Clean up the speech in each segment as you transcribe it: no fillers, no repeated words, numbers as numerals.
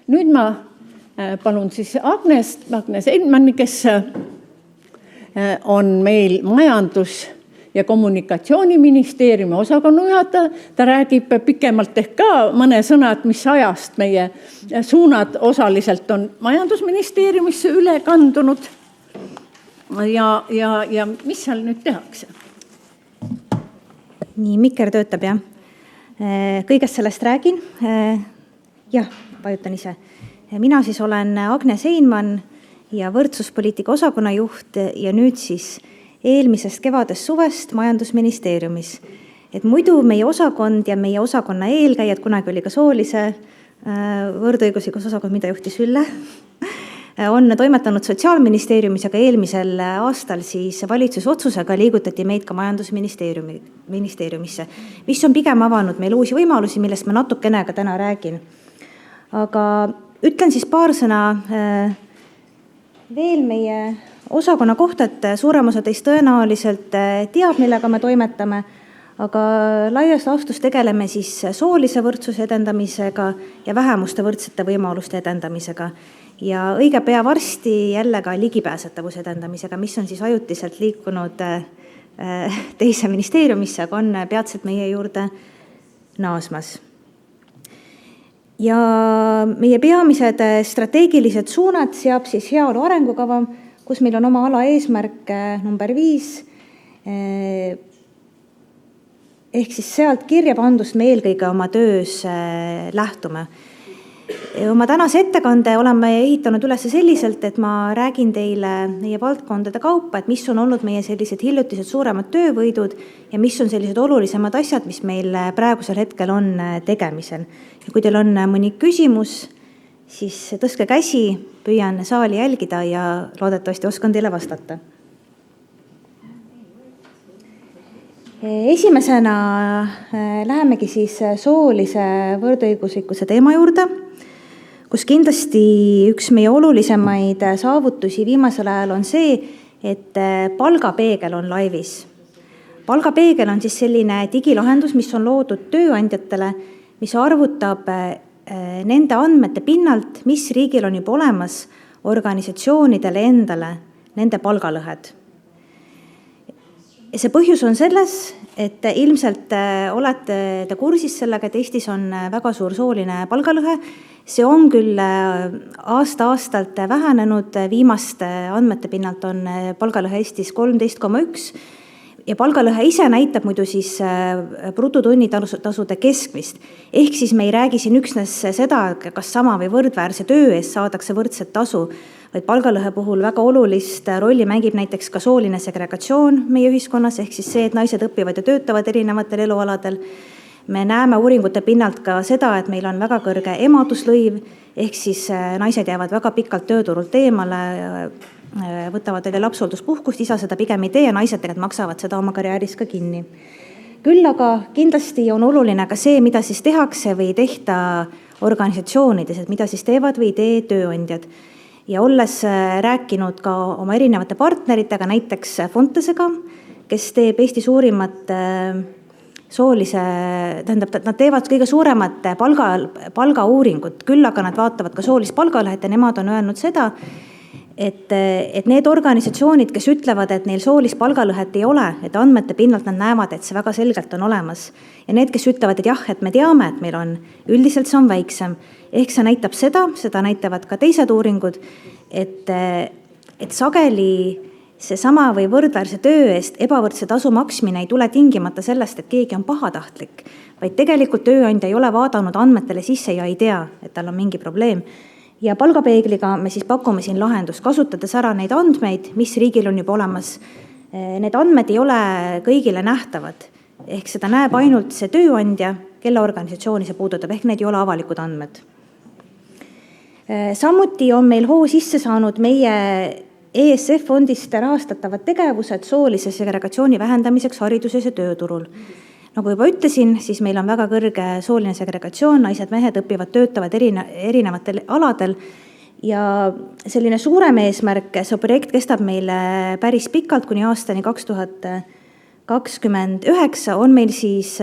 Nüüd ma palun siis Agnes Einmanni, kes on meil majandus- ja kommunikatsiooniministeeriumi osakonna juhataja. Ta räägib pikemalt ehk ka mõne sõna, et mis ajast meie suunad osaliselt on majandusministeeriumisse üle kandunud ja mis seal nüüd tehakse? Nii, mikker töötab, jah. Kõigest sellest räägin. Jah, vajutan ise. Mina siis olen Agnes Einmann ja võrdsuspoliitika osakonna juht ja nüüd siis eelmisest kevadest suvest majandusministeeriumis. Et muidu meie osakond ja meie osakonna eelkäijad, kunagi oli ka soolise võrdõiguslikkuse osakond, mida juhtis Ülle, on toimetanud Sotsiaalministeeriumis, aga eelmisel aastal siis valitsusotsusega liigutati meid ka majandusministeeriumisse, mis on pigem avanud meil uusi võimalusi, millest ma natukene ka täna räägin. Aga ütlen siis paar sõna veel meie osakonna kohta, et suurem osa teist tõenäoliselt teab, millega me toimetame, aga laias laastus tegeleme siis soolise võrdsuse edendamisega ja vähemuste võrdsete võimaluste edendamisega. Ja õige pea varsti jälle ka ligipääsetavuse edendamisega, mis on siis ajutiselt liikunud teise ministeeriumisse, aga on peatselt meie juurde naasmas. Ja meie peamised strateegilised suunad seab siis heaolu arengukava, kus meil on oma ala eesmärk number 5. Ehk siis sealt kirja pandust me eelkõige oma töös lähtume. Oma tänase ettekande oleme ehitanud üles selliselt, et ma räägin teile meie valdkondade kaupa, et mis on olnud meie sellised hiljutised suuremad töövõidud ja mis on sellised olulisemad asjad, mis meil praegusel hetkel on tegemisel. Ja kui teil on mõni küsimus, siis tõstke käsi, püüan saali jälgida ja loodetavasti oskan teile vastata. Esimesena lähemegi siis soolise võrdõiguslikkuse teema juurde, kus kindlasti üks meie olulisemaid saavutusi viimasel ajal on see, et palgapeegel on laivis. Palgapeegel on siis selline digilahendus, mis on loodud tööandjatele, mis arvutab nende andmete pinnalt, mis riigil on juba olemas organisatsioonidele endale, nende palgalõhed. See põhjus on selles, et ilmselt olete te kursis sellega, et Eestis on väga suur sooline palgalõhe. See on küll aasta-aastalt vähenenud, viimaste andmete pinnalt on palgalõhe Eestis 13,1 ja palgalõhe ise näitab muidu siis brutotunnitasude keskmist. Ehk siis me ei räägi siin üksnes seda, kas sama või võrdväärse töö eest saadakse võrdset tasu, vaid palgalõhe puhul väga olulist rolli mängib näiteks ka sooline segregatsioon meie ühiskonnas, ehk siis see, et naised õpivad ja töötavad erinevatel elualadel. Me näeme uuringute pinnalt ka seda, et meil on väga kõrge emaduslõiv, ehk siis naised jäävad väga pikalt tööturult eemale, võtavad teile lapsehoolduspuhkust, isa seda pigem ei tee ja naised tegelikult maksavad seda oma karjääris ka kinni. Küll aga kindlasti on oluline ka see, mida siis tehakse või ei tehta organisatsioonides, et mida siis teevad või ei tee tööandjad. Ja olles rääkinud ka oma erinevate partneritega, näiteks Fontesega, kes teeb Eesti suurimat nad teevad kõige suuremat palgauuringut, küll aga nad vaatavad ka soolist palgalõhet ja nemad on öelnud seda, et need organisatsioonid, kes ütlevad, et neil soolist palgalõhet ei ole, et andmete pinnalt nad näevad, et see väga selgelt on olemas. Ja need, kes ütlevad, et jah, et me teame, et meil on, üldiselt see on väiksem. Ehk see näitab seda näitavad ka teised uuringud, et sageli seesama või võrdväärse töö eest ebavõrdse tasu maksmine ei tule tingimata sellest, et keegi on pahatahtlik, vaid tegelikult tööandja ei ole vaadanud andmetele sisse ja ei tea, et tal on mingi probleem. Ja palgapeegliga me siis pakume siin lahendust, kasutades ära neid andmeid, mis riigil on juba olemas. Need andmed ei ole kõigile nähtavad, ehk seda näeb ainult see tööandja, kelle organisatsiooni see puudutab, ehk need ei ole avalikud andmed. Samuti on meil hoo sisse saanud meie ESF fondist rahastatavad tegevused soolise segregatsiooni vähendamiseks hariduses ja tööturul. Nagu juba ütlesin, siis meil on väga kõrge sooline segregatsioon, naised, mehed õpivad, töötavad erinevatel aladel ja selline suurem eesmärk, see projekt kestab meil päris pikalt kuni aastani 2029, on meil siis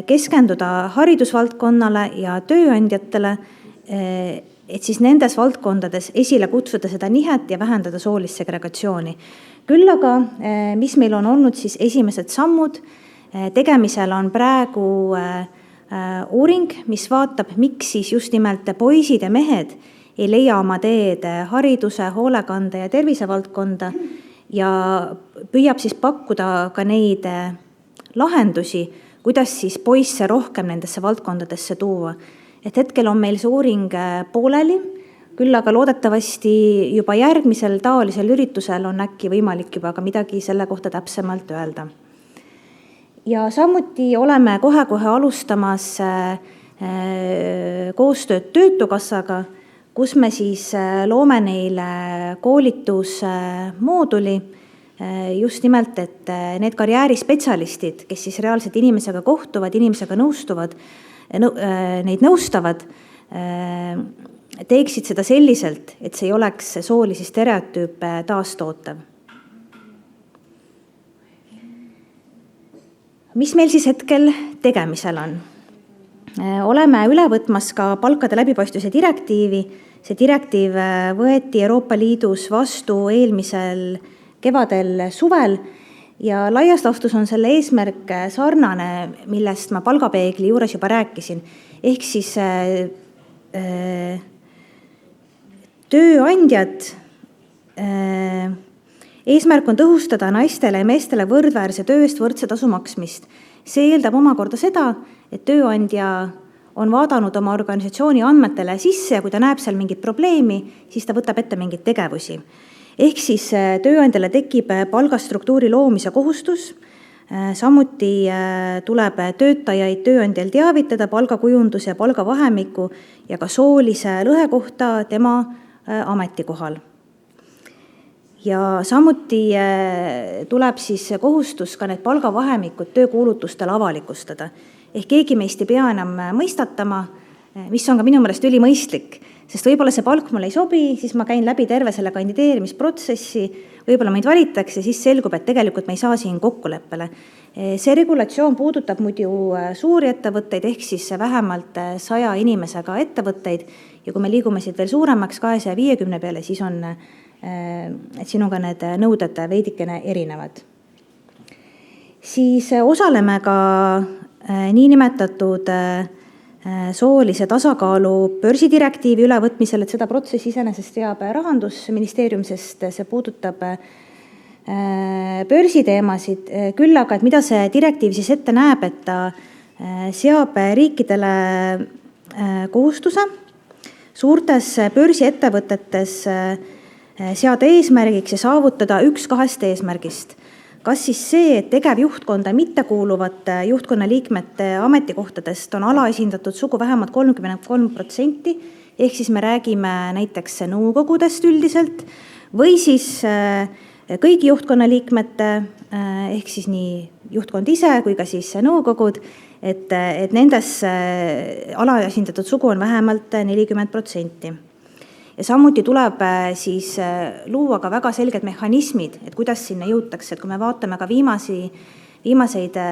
keskenduda haridusvaldkonnale ja tööandjatele, et siis nendes valdkondades esile kutsuda seda nihet ja vähendada soolist segregatsiooni. Küll aga, mis meil on olnud siis esimesed sammud, tegemisel on praegu uuring, mis vaatab, miks siis just nimelt poisid ja mehed ei leia oma teed hariduse, hoolekande ja tervisevaldkonda ja püüab siis pakkuda ka neid lahendusi, kuidas siis poisse rohkem nendesse valdkondadesse tuua. Et hetkel on meil see uuring pooleli, küll aga loodetavasti juba järgmisel taolisel üritusel on äkki võimalik juba ka midagi selle kohta täpsemalt öelda. Ja samuti oleme kohe alustamas koostööd Töötukassaga, kus me siis loome neile koolitusmooduli, just nimelt, et need karjäärispetsialistid, kes siis reaalselt inimesega kohtuvad, inimesega nõustuvad, neid nõustavad, teeksid seda selliselt, et see ei oleks soolisi stereotüüpe taastootav. Mis meil siis hetkel tegemisel on? Oleme üle võtmas ka palkade läbipaistvuse direktiivi. See direktiiv võeti Euroopa Liidus vastu eelmisel kevadel suvel ja laias laastus on selle eesmärk sarnane, millest ma palgapeegli juures juba rääkisin. Ehk siis tööandjad, eesmärk on tõhustada naistele ja meestele võrdväärse töö eest võrdse tasu maksmist. See eeldab omakorda seda, et tööandja on vaadanud oma organisatsiooni andmetele sisse ja kui ta näeb seal mingit probleemi, siis ta võtab ette mingeid tegevusi. Ehk siis tööandjale tekib palgastruktuuri loomise kohustus, samuti tuleb töötajaid tööandjal teavitada palgakujundus ja palgavahemiku ja ka soolise lõhe kohta tema ametikohal. Ja samuti tuleb siis kohustus ka need palgavahemikud töökuulutustel avalikustada. Ehk keegi meist ei pea enam mõistatama, mis on ka minu meelest ülimõistlik, sest võib-olla see palk mulle ei sobi, siis ma käin läbi terve selle kandideerimisprotsessi, võib-olla meid valitakse, siis selgub, et tegelikult me ei saa siin kokkuleppele. See regulatsioon puudutab muidu suuri ettevõtteid, ehk siis vähemalt 100 inimesega ettevõtteid ja kui me liigume siit veel suuremaks 250 peale, siis on sinuga need nõuded veidikene erinevad. Siis osaleme ka niinimetatud soolise tasakaalu börsidirektiivi ülevõtmisel, et seda protsessi iseenesest teab Rahandusministeerium, sest see puudutab börsiteemasid. Küll aga, et mida see direktiiv siis ette näeb, et ta seab riikidele kohustuse suurtes börsiettevõtetes seada eesmärgiks ja saavutada üks 2 eesmärgist. Kas siis see, et tegevjuhtkonda mittekuuluvate juhtkonna liikmete ametikohtadest on alaesindatud sugu vähemalt 33%, ehk siis me räägime näiteks nõukogudest üldiselt, või siis kõigi juhtkonna liikmete, ehk siis nii juhtkond ise kui ka siis nõukogud, et nendes alaesindatud sugu on vähemalt 40%. Ja samuti tuleb siis luua ka väga selged mehhanismid, et kuidas sinna jõutakse, et kui me vaatame ka viimaseid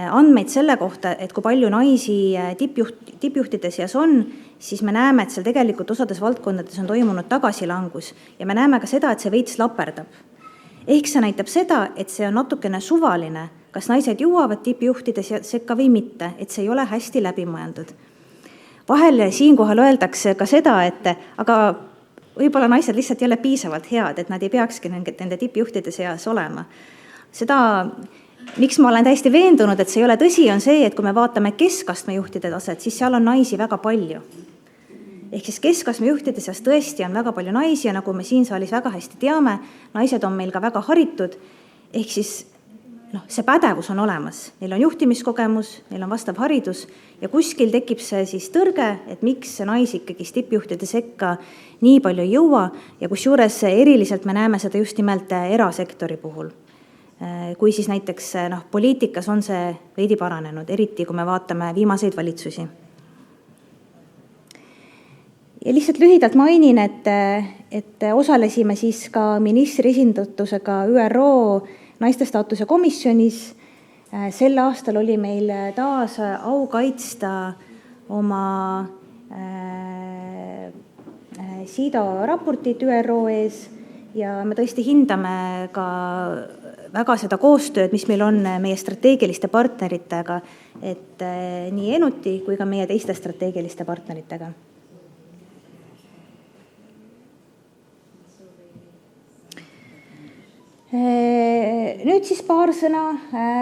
andmeid selle kohta, et kui palju naisi tippjuhtide seas on, siis me näeme, et seal tegelikult osades valdkondades on toimunud tagasilangus ja me näeme ka seda, et see veits laperdab. Ehk see näitab seda, et see on natukene suvaline, kas naised jõuavad tippjuhtide sekka või mitte, et see ei ole hästi läbimõeldud. Vahel siinkohal öeldakse ka seda, et aga võib-olla naised lihtsalt ei ole piisavalt head, et nad ei peakski nende tippjuhtide seas olema. Seda, miks ma olen täiesti veendunud, et see ei ole tõsi, on see, et kui me vaatame keskastme juhtide taset, siis seal on naisi väga palju. Ehk siis keskastme juhtide seas tõesti on väga palju naisi ja nagu me siin saalis väga hästi teame, naised on meil ka väga haritud, ehk siis see pädevus on olemas, neil on juhtimiskogemus, neil on vastav haridus ja kuskil tekib see siis tõrge, et miks see naisi ikkagi tippjuhtide sekka nii palju ei jõua ja kusjuures eriliselt me näeme seda just nimelt erasektori puhul. Kui siis näiteks poliitikas on see veidi paranenud, eriti kui me vaatame viimaseid valitsusi. Ja lihtsalt lühidalt mainin, et osalesime siis ka ministri esindatusega ÜRO naiste staatuse komisjonis, Sel aastal oli meil taas au kaitsta oma SIDO raportit ÜRO ees ja me tõesti hindame ka väga seda koostööd, mis meil on meie strateegiliste partneritega, et nii Enuti kui ka meie teiste strateegiliste partneritega. Nüüd siis paar sõna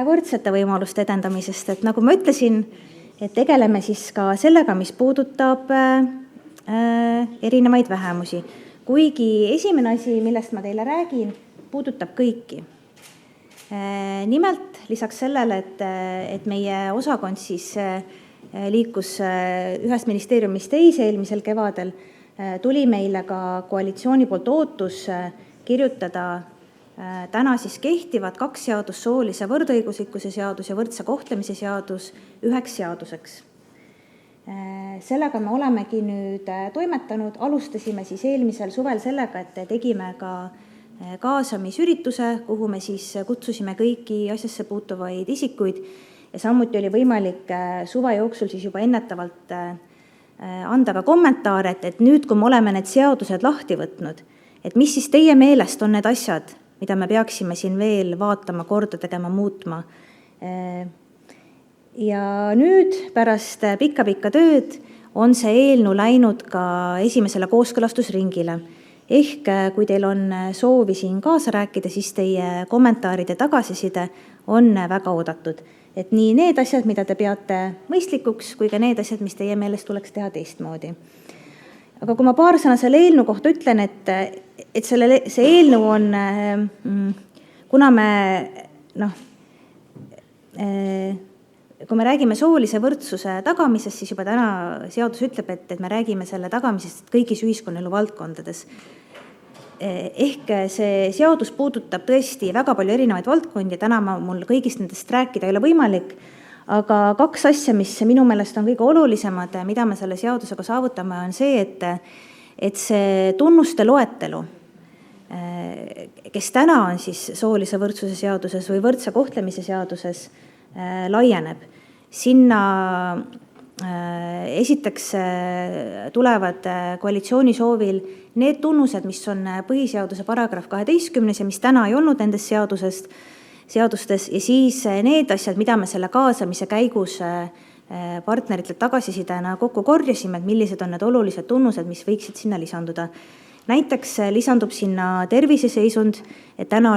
võrdsete võimaluste edendamisest, et nagu ma ütlesin, et tegeleme siis ka sellega, mis puudutab erinevaid vähemusi. Kuigi esimene asi, millest ma teile räägin, puudutab kõiki. Nimelt lisaks sellele, et meie osakond siis liikus ühest ministeeriumist teise eelmisel kevadel, tuli meile ka koalitsiooni poolt ootus kirjutada täna siis kehtivad 2 seadus, soolise võrdõiguslikkuse seadus ja võrdse kohtlemise seadus üheks seaduseks. Sellega me olemegi nüüd toimetanud, alustasime siis eelmisel suvel sellega, et tegime ka kaasamisürituse, kuhu me siis kutsusime kõiki asjasse puutuvaid isikuid ja samuti oli võimalik suve jooksul siis juba ennetavalt anda ka kommentaare, et nüüd, kui me oleme need seadused lahti võtnud, et mis siis teie meelest on need asjad, mida me peaksime siin veel vaatama, korda tegema, muutma. Ja nüüd pärast pikka tööd on see eelnõu läinud ka esimesele kooskõlastusringile. Ehk kui teil on soovi siin kaasa rääkida, siis teie kommentaarid ja tagasiside on väga oodatud. Et nii need asjad, mida te peate mõistlikuks, kui ka need asjad, mis teie meelest tuleks teha teistmoodi. Aga kui ma paar sõna selle eelnõu kohta ütlen, et see eelnõu on, kuna me, kui me räägime soolise võrdsuse tagamisest, siis juba täna seadus ütleb, et me räägime selle tagamisest kõigis ühiskonnaelu valdkondades. Ehk see seadus puudutab tõesti väga palju erinevaid valdkondi, täna mul kõigist nendest rääkida ei ole võimalik, aga 2 asja, mis minu meelest on kõige olulisemad, mida me selle seadusega saavutame, on see, et see tunnuste loetelu, kes täna on siis soolise võrdsuse seaduses või võrdse kohtlemise seaduses, laieneb. Sinna esiteks tulevad koalitsiooni soovil need tunnused, mis on põhiseaduse paragrahv 12 ja mis täna ei olnud nendest seadustes ja siis need asjad, mida me selle kaasamise käigus partneritelt tagasisidena kokku korjasime, et millised on need olulised tunnused, mis võiksid sinna lisanduda. Näiteks lisandub sinna terviseseisund, et täna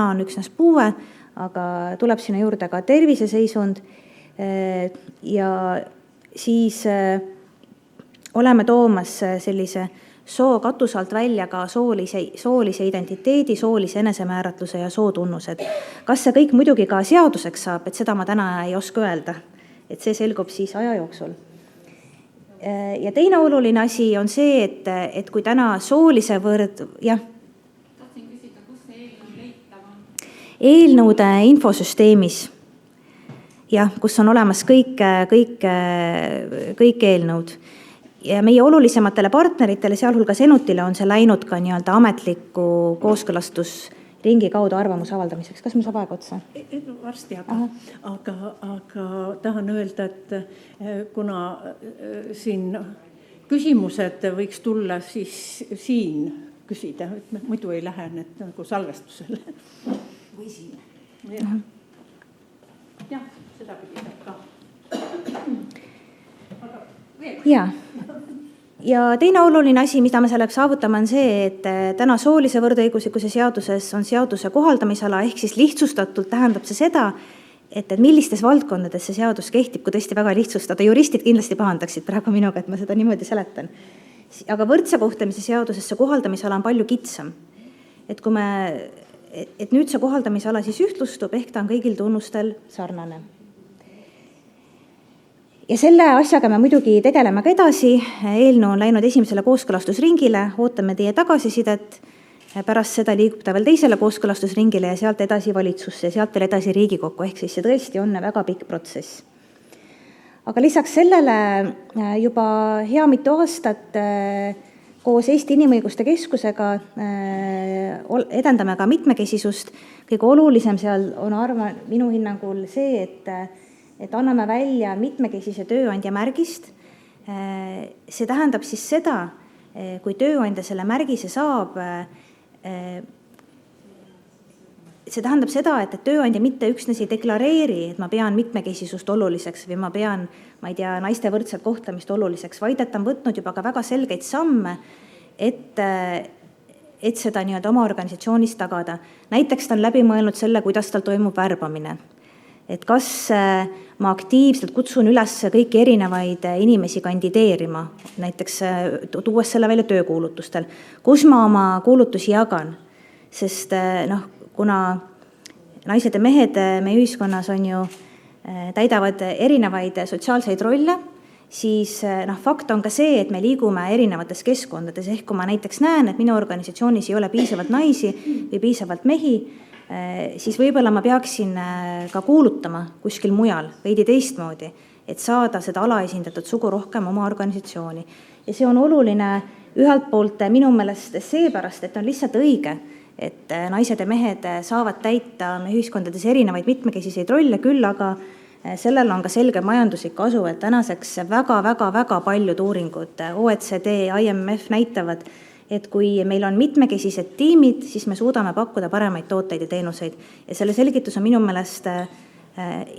on üksnes puue, aga tuleb sinna juurde ka terviseseisund ja siis oleme toomas sellise soo katuse alt välja ka soolise identiteedi, soolise enesemääratluse ja sootunnused. Kas see kõik muidugi ka seaduseks saab, et seda ma täna ei oska öelda, et see selgub siis aja jooksul. Ja teine oluline asi on see, et kui täna soolise jah. Tahtsin küsida, kus see eelnõu leitav on? Eelnõude infosüsteemis. Jah, kus on olemas kõik eelnõud. Ja meie olulisematele partneritele, sealhulgas Enutile, on see läinud ka nii-öelda ametliku kooskõlastusringi kaudu arvamuse avaldamiseks. Kas meil saab aeg otsa? Varsti, aga tahan öelda, et kuna siin küsimused võiks tulla, siis siin küsida, et muidu ei lähe need nagu salvestusele. Või siin. Jah, seda pidi saab ka. Jaa. Ja teine oluline asi, mida me sellega saavutame, on see, et täna soolise võrdõiguslikkuse seaduses on seaduse kohaldamisala, ehk siis lihtsustatult tähendab see seda, et millistes valdkondades see seadus kehtib, kui tõesti väga lihtsustada. Juristid kindlasti pahandaksid praegu minuga, et ma seda niimoodi seletan. Aga võrdse kohtlemise seaduses see kohaldamisala on palju kitsam. Et nüüd see kohaldamisala siis ühtlustub, ehk ta on kõigil tunnustel sarnane. Ja selle asjaga me muidugi tegeleme ka edasi. Eelnõu on läinud esimesele kooskõlastusringile, ootame teie tagasisidet. Pärast seda liigub ta veel teisele kooskõlastusringile ja sealt edasi valitsusse ja sealt veel edasi Riigikokku, ehk siis see tõesti on väga pikk protsess. Aga lisaks sellele juba hea mitu aastat koos Eesti Inimõiguste Keskusega edendame ka mitmekesisust. Kõige olulisem seal on minu hinnangul see, et anname välja mitmekesise tööandja märgist. See tähendab siis seda, kui tööandja selle märgise saab, see tähendab seda, et tööandja mitte üksnes ei deklareeri, et ma pean mitmekesisust oluliseks või ma pean, naiste võrdset kohtlemist oluliseks, vaid et ta on võtnud juba ka väga selgeid samme, et seda nii-öelda oma organisatsioonis tagada. Näiteks ta on läbi mõelnud selle, kuidas tal toimub värbamine. Et kas ma aktiivselt kutsun üles kõiki erinevaid inimesi kandideerima, näiteks tuues selle välja töökuulutustel, kus ma oma kuulutusi jagan, sest kuna naised ja mehed meie ühiskonnas on ju, täidavad erinevaid sotsiaalseid rolle, siis fakt on ka see, et me liigume erinevates keskkondades, ehk kui ma näiteks näen, et minu organisatsioonis ei ole piisavalt naisi või piisavalt mehi, siis võib-olla ma peaksin ka kuulutama kuskil mujal veidi teistmoodi, et saada seda alaesindatud sugu rohkem oma organisatsiooni. Ja see on oluline ühelt poolt minu meelest seepärast, et on lihtsalt õige, et naised ja mehed saavad täita meie ühiskondades erinevaid mitmekesiseid rolle, küll aga sellel on ka selge majanduslik kasu, et tänaseks väga paljud uuringud, OECD, IMF näitavad, et kui meil on mitmekesised tiimid, siis me suudame pakkuda paremaid tooteid ja teenuseid. Ja selle selgitus on minu meelest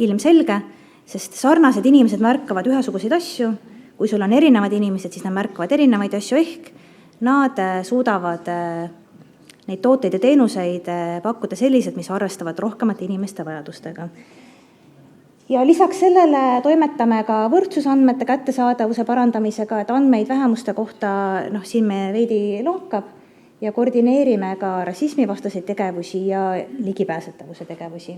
ilmselge, sest sarnased inimesed märkavad ühesuguseid asju. Kui sul on erinevad inimesed, siis nad märkavad erinevaid asju, ehk nad suudavad neid tooteid ja teenuseid pakkuda sellised, mis arvestavad rohkemate inimeste vajadustega. Ja lisaks sellele toimetame ka võrdsusandmete kättesaadavuse parandamisega, et andmeid vähemuste kohta, siin me veidi lonkab, ja koordineerime ka rassismivastaseid tegevusi ja ligipääsetavuse tegevusi.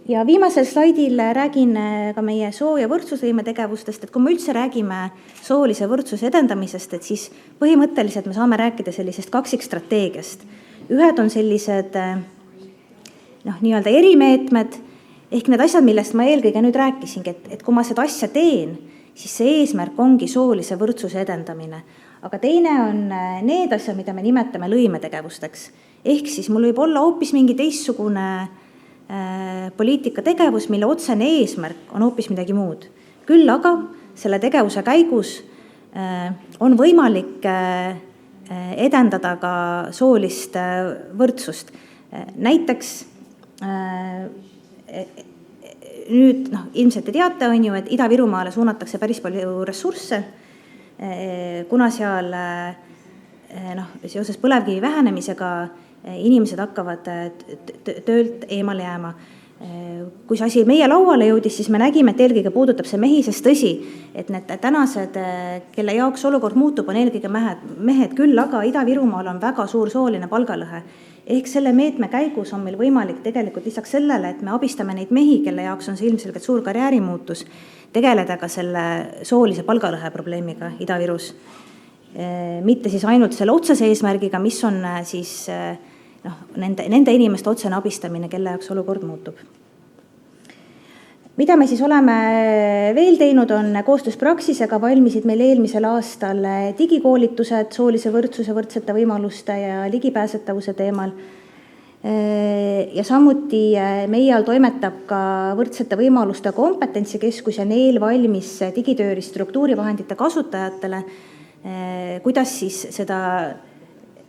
Ja viimasel slaidil räägin ka meie soo- ja võrdsusvõime tegevustest, et kui me üldse räägime soolise võrdsuse edendamisest, et siis põhimõtteliselt me saame rääkida sellisest kaksikstrateegiast. Ühed on sellised nii-öelda erimeetmed, ehk need asjad, millest ma eelkõige nüüd rääkisingi, et kui ma seda asja teen, siis see eesmärk ongi soolise võrdsuse edendamine. Aga teine on need asjad, mida me nimetame lõimetegevusteks. Ehk siis mul võib olla hoopis mingi teistsugune poliitikategevus, mille otsene eesmärk on hoopis midagi muud. Küll aga selle tegevuse käigus on võimalik edendada ka soolist võrdsust. Näiteks nüüd ilmselt te teate, on ju, et Ida-Virumaale suunatakse päris palju ressursse, kuna seal seoses põlevkivi vähenemisega inimesed hakkavad töölt eemale jääma. Kui see asi meie lauale jõudis, siis me nägime, et eelkõige puudutab see mehi, sest tõsi, et need tänased, kelle jaoks olukord muutub, on eelkõige mehed, küll aga Ida-Virumaal on väga suur sooline palgalõhe. Ehk selle meetme käigus on meil võimalik tegelikult lisaks sellele, et me abistame neid mehi, kelle jaoks on see ilmselgelt suur karjäärimuutus, tegeleda ka selle soolise palgalõhe probleemiga Ida-Virus. Mitte siis ainult selle otsese eesmärgiga, mis on siis nende inimeste otsene abistamine, kelle jaoks olukord muutub. Mida me siis oleme veel teinud, on koostöös Praxisega valmisid meil eelmisel aastal digikoolitused soolise võrdsuse, võrdsete võimaluste ja ligipääsetavuse teemal. Ja samuti meie all toimetab ka võrdsete võimaluste kompetentsikeskus ja neil valmis digitööri struktuurivahendite kasutajatele, kuidas siis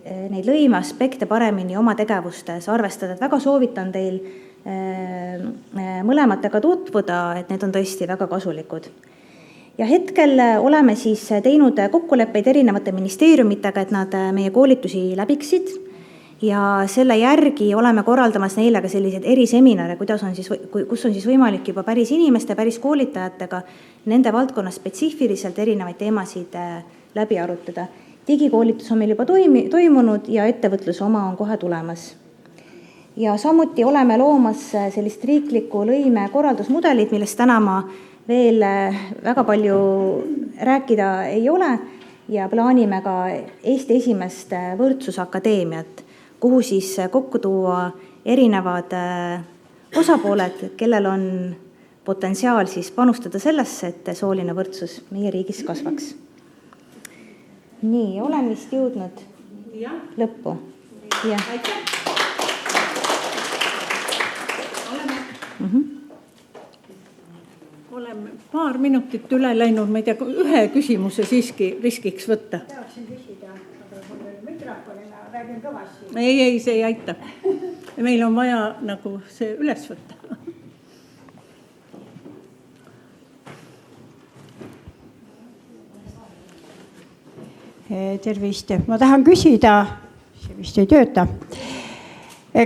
neid lõime aspekte paremini oma tegevustes arvestada. Et väga soovitan teil mõlematega tutvuda, et need on tõesti väga kasulikud. Ja hetkel oleme siis teinud kokkuleppeid erinevate ministeeriumitega, et nad meie koolitusi läbiksid ja selle järgi oleme korraldamas neile ka selliseid eriseminare, kus on siis võimalik juba päris inimeste, päris koolitajatega nende valdkonnas spetsiifiliselt erinevaid teemasid läbi arutada. Digikoolitus on meil juba toimunud ja ettevõtluse oma on kohe tulemas. Ja samuti oleme loomas sellist riiklikku lõime korraldusmudelit, millest täna ma veel väga palju rääkida ei ole ja plaanime ka Eesti esimest võrdsusakadeemiat, kuhu siis kokku tuua erinevad osapooled, kellel on potentsiaal siis panustada sellesse, et sooline võrdsus meie riigis kasvaks. nii, olen vist jõudnud lõppu. Jah. Oleme paar minutit üle läinud, ma ei tea, ühe küsimuse siiski riskiks võtta. Tahaksin küsida, aga mul oli mikrofonina, räägin kõvasti. Ei, see ei aita. Meil on vaja nagu see üles võtta. Tervist. Ma tahan küsida, see vist ei tööta.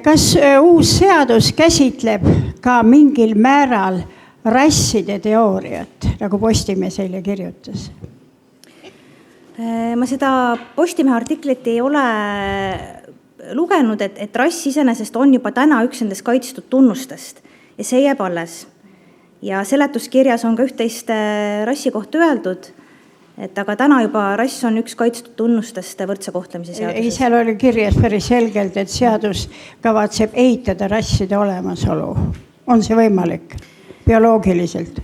Kas uus seadus käsitleb ka mingil määral rasside teooriat, nagu Postimees eile kirjutas? Ma seda Postimehe artiklit ei ole lugenud, et rass iseenesest on juba täna üks nendest kaitstud tunnustest ja see jääb alles. Ja seletuskirjas on ka üht-teist rassi kohta öeldud, et aga täna juba rass on üks kaitstud tunnustest võrdse kohtlemise seaduses. Ei, seal oli kirjas päris selgelt, et seadus kavatseb eitada rasside olemasolu. On see võimalik bioloogiliselt?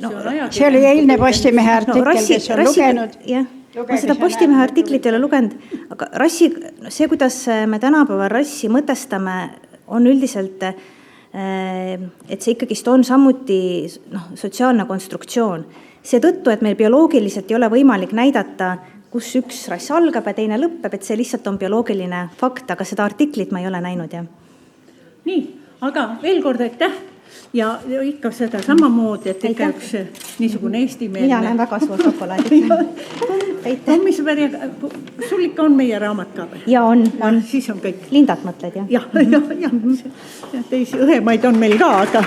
No, see oli eilne Postimehe artikkel, kes on lugenud. Jah, ma seda Postimehe artiklit ei ole lugenud, aga rassi, see, kuidas me tänapäeval rassi mõtestame, on üldiselt, et see ikkagist on samuti sotsiaalne konstruktsioon. Seetõttu, et meil bioloogiliselt ei ole võimalik näidata, kus üks rass algab ja teine lõpeb, et see lihtsalt on bioloogiline fakt, aga seda artiklit ma ei ole näinud. Ja. Nii, aga veel kord aitäh ja ikka seda samamoodi, et ikka üks niisugune eestimeelne. Mina näen väga suur šokolaadit. Kommisver, sul ikka on meie raamat ka või? Ja on. Siis on kõik. Lindat mõtled, jah? Jah. Teisi õhemaid on meil ka, aga